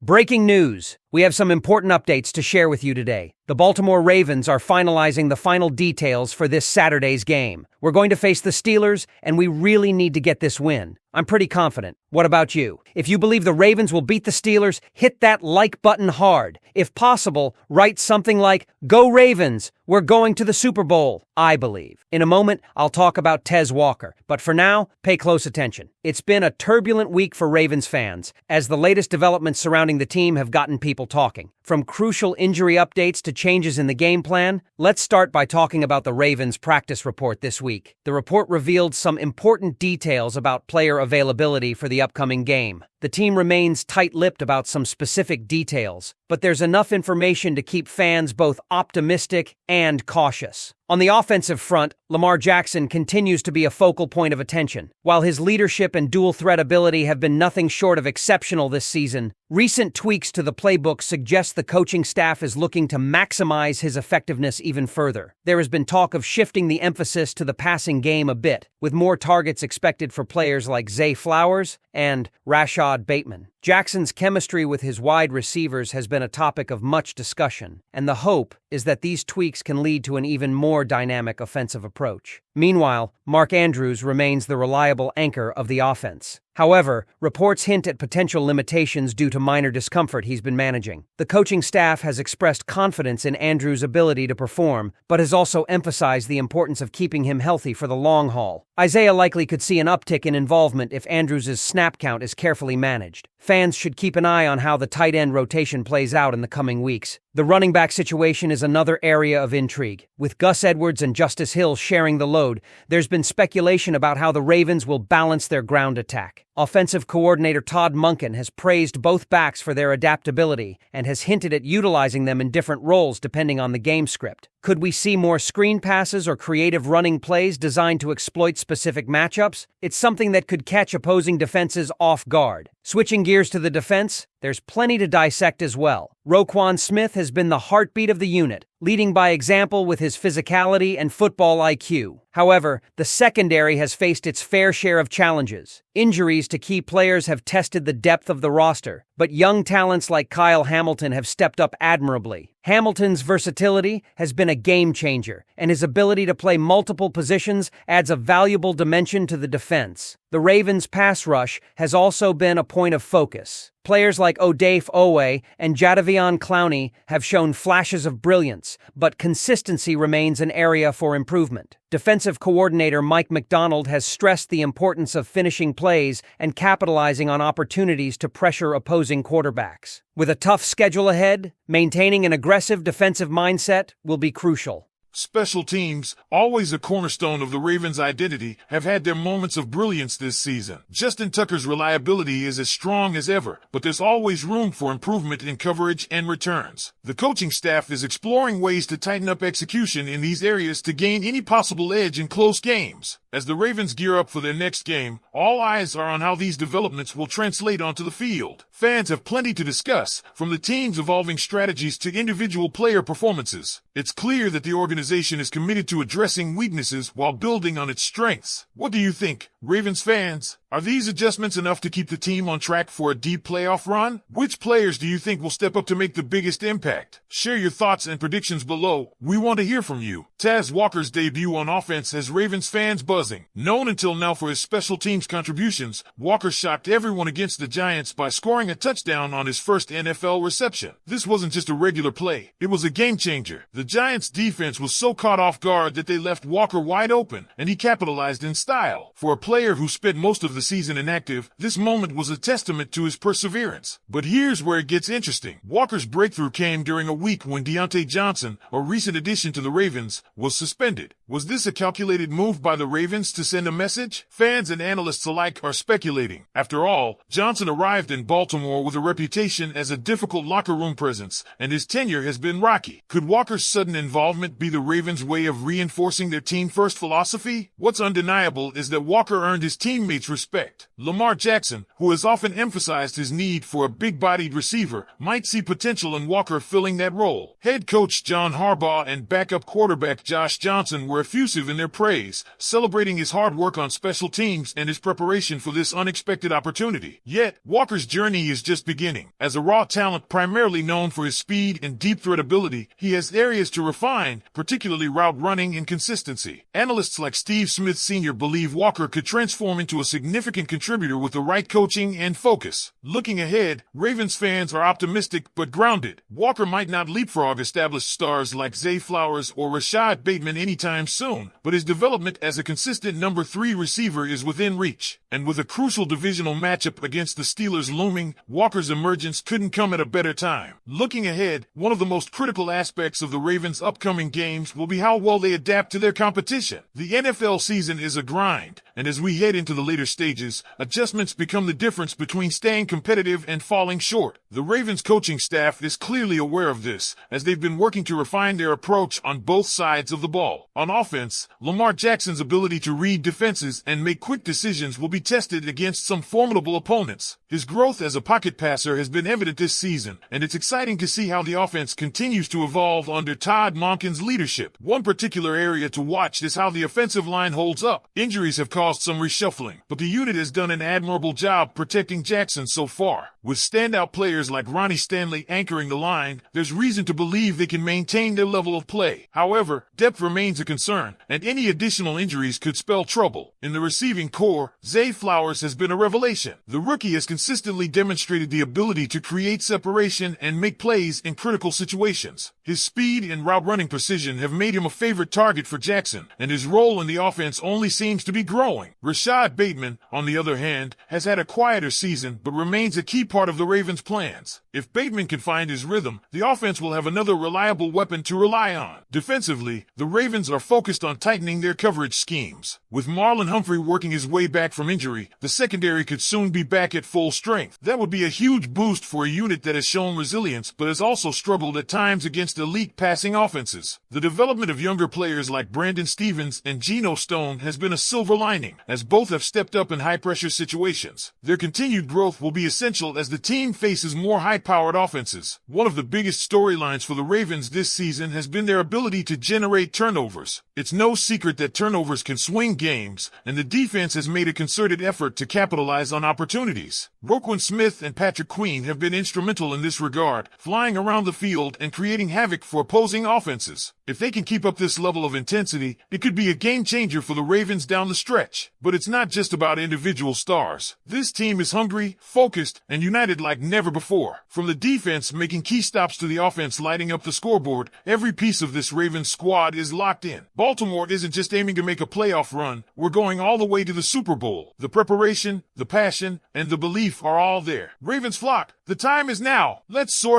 Breaking news! We have some important updates to share with you today. The Baltimore Ravens are finalizing the final details for this Saturday's game. We're going to face the Steelers, and we really need to get this win. I'm pretty confident. What about you? If you believe the Ravens will beat the Steelers, hit that like button hard. If possible, write something like, "Go Ravens! We're going to the Super Bowl," I believe. In a moment, I'll talk about Tez Walker, but for now, pay close attention. It's been a turbulent week for Ravens fans, as the latest developments surrounding the team have gotten people talking. From crucial injury updates to changes in the game plan, let's start by talking about the Ravens practice report this week. The report revealed some important details about player availability for the upcoming game. The team remains tight-lipped about some specific details, but there's enough information to keep fans both optimistic and cautious. On the offensive front, Lamar Jackson continues to be a focal point of attention. While his leadership and dual-threat ability have been nothing short of exceptional this season, recent tweaks to the playbook suggest the coaching staff is looking to maximize his effectiveness even further. There has been talk of shifting the emphasis to the passing game a bit, with more targets expected for players like Zay Flowers and Rashad Bateman. Jackson's chemistry with his wide receivers has been a topic of much discussion, and the hope is that these tweaks can lead to an even more dynamic offensive approach. Meanwhile, Mark Andrews remains the reliable anchor of the offense. However, reports hint at potential limitations due to minor discomfort he's been managing. The coaching staff has expressed confidence in Andrews' ability to perform, but has also emphasized the importance of keeping him healthy for the long haul. Isaiah likely could see an uptick in involvement if Andrews' snap count is carefully managed. Fans should keep an eye on how the tight end rotation plays out in the coming weeks. The running back situation is another area of intrigue. With Gus Edwards and Justice Hill sharing the load, there's been speculation about how the Ravens will balance their ground attack. Offensive coordinator Todd Monken has praised both backs for their adaptability and has hinted at utilizing them in different roles depending on the game script. Could we see more screen passes or creative running plays designed to exploit specific matchups? It's something that could catch opposing defenses off guard. Switching gears to the defense, there's plenty to dissect as well. Roquan Smith has been the heartbeat of the unit, leading by example with his physicality and football IQ. However, the secondary has faced its fair share of challenges. Injuries to key players have tested the depth of the roster, but young talents like Kyle Hamilton have stepped up admirably. Hamilton's versatility has been a game changer, and his ability to play multiple positions adds a valuable dimension to the defense. The Ravens' pass rush has also been a point of focus. Players like Odafe Oweh and Jadeveon Clowney have shown flashes of brilliance, but consistency remains an area for improvement. Defensive coordinator Mike McDonald has stressed the importance of finishing plays and capitalizing on opportunities to pressure opposing quarterbacks. With a tough schedule ahead, maintaining an aggressive defensive mindset will be crucial. Special teams, always a cornerstone of the Ravens' identity, have had their moments of brilliance this season. Justin Tucker's reliability is as strong as ever, but there's always room for improvement in coverage and returns. The coaching staff is exploring ways to tighten up execution in these areas to gain any possible edge in close games. As the Ravens gear up for their next game, all eyes are on how these developments will translate onto the field. Fans have plenty to discuss, from the team's evolving strategies to individual player performances. It's clear that the organization is committed to addressing weaknesses while building on its strengths. What do you think, Ravens fans? Are these adjustments enough to keep the team on track for a deep playoff run? Which players do you think will step up to make the biggest impact? Share your thoughts and predictions below. We want to hear from you. Tez Walker's debut on offense has Ravens fans buzzing. Known until now for his special teams contributions, Walker shocked everyone against the Giants by scoring a touchdown on his first NFL reception. This wasn't just a regular play. It was a game changer. The Giants' defense was so caught off guard that they left Walker wide open, and he capitalized in style. For a player who spent most of the season inactive, this moment was a testament to his perseverance. But here's where it gets interesting. Walker's breakthrough came during a week when Deontay Johnson, a recent addition to the Ravens, was suspended. Was this a calculated move by the Ravens to send a message? Fans and analysts alike are speculating. After all, Johnson arrived in Baltimore with a reputation as a difficult locker room presence, and his tenure has been rocky. Could Walker's sudden involvement be the Ravens' way of reinforcing their team-first philosophy? What's undeniable is that Walker earned his teammates' respect. Lamar Jackson, who has often emphasized his need for a big-bodied receiver, might see potential in Walker filling that role. Head coach John Harbaugh and backup quarterback Josh Johnson were effusive in their praise, celebrating celebrating his hard work on special teams and his preparation for this unexpected opportunity. Yet, Walker's journey is just beginning. As a raw talent primarily known for his speed and deep threat ability, he has areas to refine, particularly route running and consistency. Analysts like Steve Smith Sr. believe Walker could transform into a significant contributor with the right coaching and focus. Looking ahead, Ravens fans are optimistic but grounded. Walker might not leapfrog established stars like Zay Flowers or Rashad Bateman anytime soon, but his development as a consistent number 3 receiver is within reach. And with a crucial divisional matchup against the Steelers looming, Walker's emergence couldn't come at a better time. Looking ahead, one of the most critical aspects of the Ravens' upcoming games will be how well they adapt to their competition. The NFL season is a grind, and as we head into the later stages, adjustments become the difference between staying competitive and falling short. The Ravens coaching staff is clearly aware of this, as they've been working to refine their approach on both sides of the ball. On offense, Lamar Jackson's ability to read defenses and make quick decisions will be tested against some formidable opponents. His growth as a pocket passer has been evident this season, and it's exciting to see how the offense continues to evolve under Todd Monken's leadership. One particular area to watch is how the offensive line holds up. Injuries have caused some reshuffling, but the unit has done an admirable job protecting Jackson so far. With standout players like Ronnie Stanley anchoring the line, there's reason to believe they can maintain their level of play. However, depth remains a concern, and any additional injuries could spell trouble. In the receiving core, Zay Flowers has been a revelation. The rookie has consistently demonstrated the ability to create separation and make plays in critical situations. His speed and route running precision have made him a favorite target for Jackson, and his role in the offense only seems to be growing. Rashad Bateman, on the other hand, has had a quieter season but remains a key part of the Ravens' plans. If Bateman can find his rhythm, the offense will have another reliable weapon to rely on. Defensively, the Ravens are focused on tightening their coverage schemes. With Marlon Humphrey working his way back from injury, the secondary could soon be back at full strength. That would be a huge boost for a unit that has shown resilience but has also struggled at times against elite passing offenses. The development of younger players like Brandon Stevens and Geno Stone has been a silver lining, as both have stepped up in high-pressure situations. Their continued growth will be essential as the team faces more high-powered offenses. One of the biggest storylines for the Ravens this season has been their ability to generate turnovers. It's no secret that turnovers can swing games, and the defense has made a concerted effort to capitalize on opportunities. Roquan Smith and Patrick Queen have been instrumental in this regard, flying around the field and creating havoc for opposing offenses. If they can keep up this level of intensity, it could be a game-changer for the Ravens down the stretch. But it's not just about individual stars. This team is hungry, focused, and united like never before. From the defense making key stops to the offense lighting up the scoreboard, every piece of this Ravens squad is locked in. Baltimore isn't just aiming to make a playoff run, we're going all the way to the Super Bowl. The preparation, the passion, and the belief are all there. Ravens flock, the time is now. Let's soar